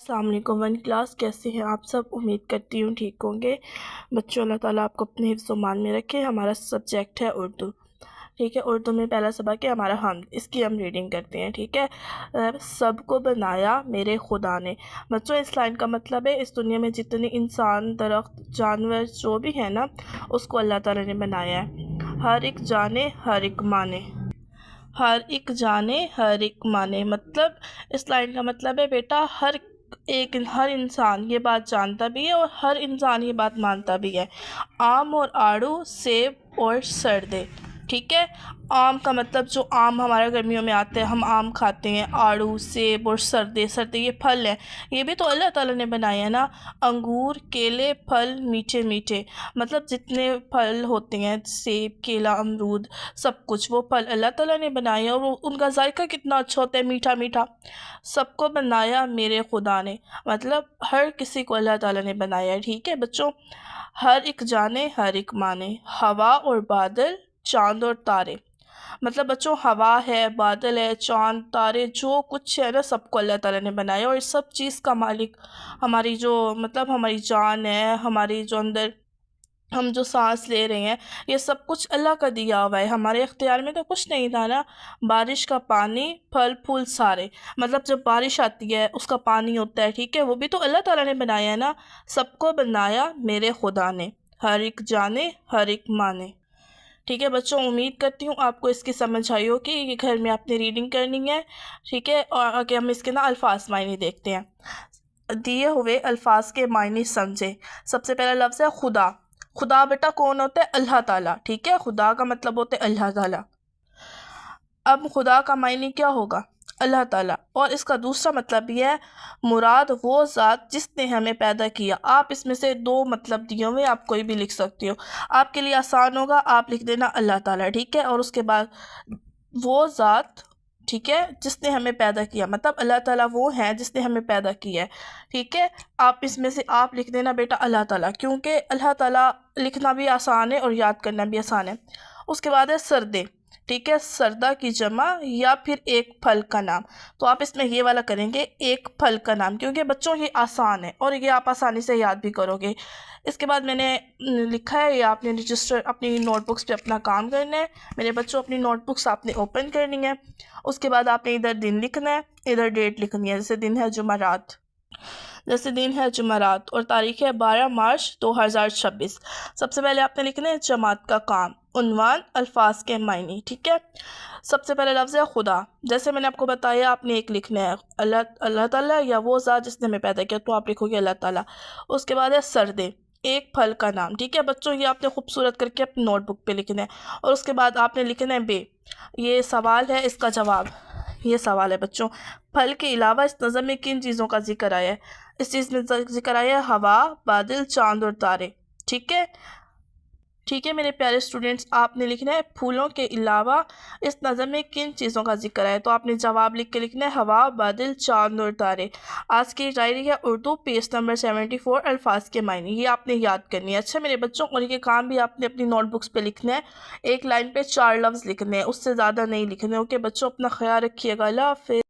السلام علیکم one class, کیسے ہیں آپ سب؟ امید کرتی ہوں ٹھیک ہوں گے بچوں۔ اللہ تعالیٰ آپ کو اپنے حفظ و مان میں رکھے۔ ہمارا سبجیکٹ ہے اردو، ٹھیک ہے۔ اردو میں پہلا سبق ہے ہمارا حمد، اس کی ہم ریڈنگ کرتے ہیں، ٹھیک ہے۔ سب کو بنایا میرے خدا نے۔ بچوں اس لائن کا مطلب ہے اس دنیا میں جتنے انسان، درخت، جانور جو بھی ہے نا، اس کو اللہ تعالیٰ نے بنایا ہے۔ ہر ایک جانے ہر ایک مانے، ہر ایک جانے ہر ایک مانے، مطلب اس لائن کا مطلب ہے بیٹا ہر انسان یہ بات جانتا بھی ہے اور ہر انسان یہ بات مانتا بھی ہے۔ آم اور آڑو، سیب اور سردے، ٹھیک ہے۔ آم کا مطلب جو آم ہمارے گرمیوں میں آتے ہیں، ہم آم کھاتے ہیں۔ آڑو، سیب اور سردے یہ پھل ہیں، یہ بھی تو اللہ تعالیٰ نے بنایا ہے نا۔ انگور، کیلے، پھل میٹھے میٹھے، مطلب جتنے پھل ہوتے ہیں، سیب، کیلا، امرود، سب کچھ وہ پھل اللہ تعالیٰ نے بنائے ہیں، اور ان کا ذائقہ کتنا اچھا ہوتا ہے، میٹھا میٹھا۔ سب کو بنایا میرے خدا نے، مطلب ہر کسی کو اللہ تعالیٰ نے بنایا ہے، ٹھیک ہے بچوں۔ ہر ایک جانے ہر ایک مانے، ہوا اور بادل، چاند اور تارے، مطلب بچوں ہوا ہے، بادل ہے، چاند، تارے، جو کچھ ہے نا سب کو اللہ تعالیٰ نے بنایا، اور اس سب چیز کا مالک ہماری ہماری جان ہے، ہماری جو اندر ہم جو سانس لے رہے ہیں، یہ سب کچھ اللہ کا دیا ہوا ہے، ہمارے اختیار میں تو کچھ نہیں تھا نا۔ بارش کا پانی، پھل پھول سارے، مطلب جب بارش آتی ہے اس کا پانی ہوتا ہے، ٹھیک ہے، وہ بھی تو اللہ تعالیٰ نے بنایا ہے نا۔ سب کو بنایا میرے خدا نے، ہر ایک جانے ہر ایک مانے، ٹھیک ہے بچوں۔ امید کرتی ہوں آپ کو اس کی سمجھ آئی ہو کہ یہ گھر میں آپ نے ریڈنگ کرنی ہے، ٹھیک ہے۔ اور آگے ہم اس کے نا الفاظ معنی دیکھتے ہیں۔ دیے ہوئے الفاظ کے معنی سمجھے۔ سب سے پہلا لفظ ہے خدا۔ خدا بیٹا کون ہوتا ہے؟ اللہ تعالیٰ، ٹھیک ہے۔ خدا کا مطلب ہوتا ہے اللہ تعالیٰ۔ اب خدا کا معنی کیا ہوگا؟ اللہ تعالیٰ۔ اور اس کا دوسرا مطلب یہ ہے مراد وہ ذات جس نے ہمیں پیدا کیا۔ آپ اس میں سے دو مطلب دیے ہوئے، آپ کوئی بھی لکھ سکتے ہو، آپ کے لیے آسان ہوگا، آپ لکھ دینا اللہ تعالیٰ، ٹھیک ہے۔ اور اس کے بعد وہ ذات، ٹھیک ہے، جس نے ہمیں پیدا کیا، مطلب اللہ تعالیٰ وہ ہیں جس نے ہمیں پیدا کیا ہے، ٹھیک ہے۔ آپ اس میں سے آپ لکھ دینا بیٹا اللہ تعالیٰ، کیونکہ اللہ تعالیٰ لکھنا بھی آسان ہے اور یاد کرنا بھی آسان ہے۔ اس کے بعد ہے سردے، ٹھیک ہے، سردہ کی جمع یا پھر ایک پھل کا نام، تو آپ اس میں یہ والا کریں گے ایک پھل کا نام، کیونکہ بچوں یہ آسان ہے اور یہ آپ آسانی سے یاد بھی کرو گے۔ اس کے بعد میں نے لکھا ہے، یہ آپ نے رجسٹر اپنی نوٹ بکس پہ اپنا کام کرنا ہے میرے بچوں۔ اپنی نوٹ بکس آپ نے اوپن کرنی ہے، اس کے بعد آپ نے ادھر دن لکھنا ہے، ادھر ڈیٹ لکھنی ہے، جیسے دن ہے جمعرات اور تاریخ ہے 12 مارچ 2026۔ سب سے پہلے آپ نے لکھنا ہے جماعت کا کام، عنوان، الفاظ کے معنی، ٹھیک ہے۔ سب سے پہلے لفظ ہے خدا، جیسے میں نے آپ کو بتایا آپ نے ایک لکھنا ہے اللہ تعالیٰ یا وہ ذات جس نے ہمیں پیدا کیا، تو آپ لکھو گے اللہ تعالیٰ۔ اس کے بعد ہے سردے، ایک پھل کا نام، ٹھیک ہے بچوں، یہ آپ نے خوبصورت کر کے اپنی نوٹ بک پہ لکھنا ہے۔ اور اس کے بعد آپ نے لکھنا ہے بے، یہ سوال ہے، اس کا جواب، یہ سوال ہے بچوں۔ پھل کے علاوہ اس نظم میں کن چیزوں کا ذکر آیا ہے؟ اس چیز میں ذکر آیا ہے ہوا، بادل، چاند اور تارے، ٹھیک ہے میرے پیارے اسٹوڈنٹس۔ آپ نے لکھنا ہے پھولوں کے علاوہ اس نظم میں کن چیزوں کا ذکر ہے، تو آپ نے جواب لکھ کے لکھنا ہے ہوا، بادل، چاند اور تارے۔ آج کی ڈائری ہے اردو، پیج نمبر 74، الفاظ کے معنی، یہ آپ نے یاد کرنی ہے، اچھا میرے بچوں۔ اور یہ کام بھی آپ نے اپنی نوٹ بکس پہ لکھنا ہے، ایک لائن پہ 4 لفظ لکھنے ہیں، اس سے زیادہ نہیں لکھنے، اوکے بچوں، اپنا خیال رکھیے گا، اللہ حافظ۔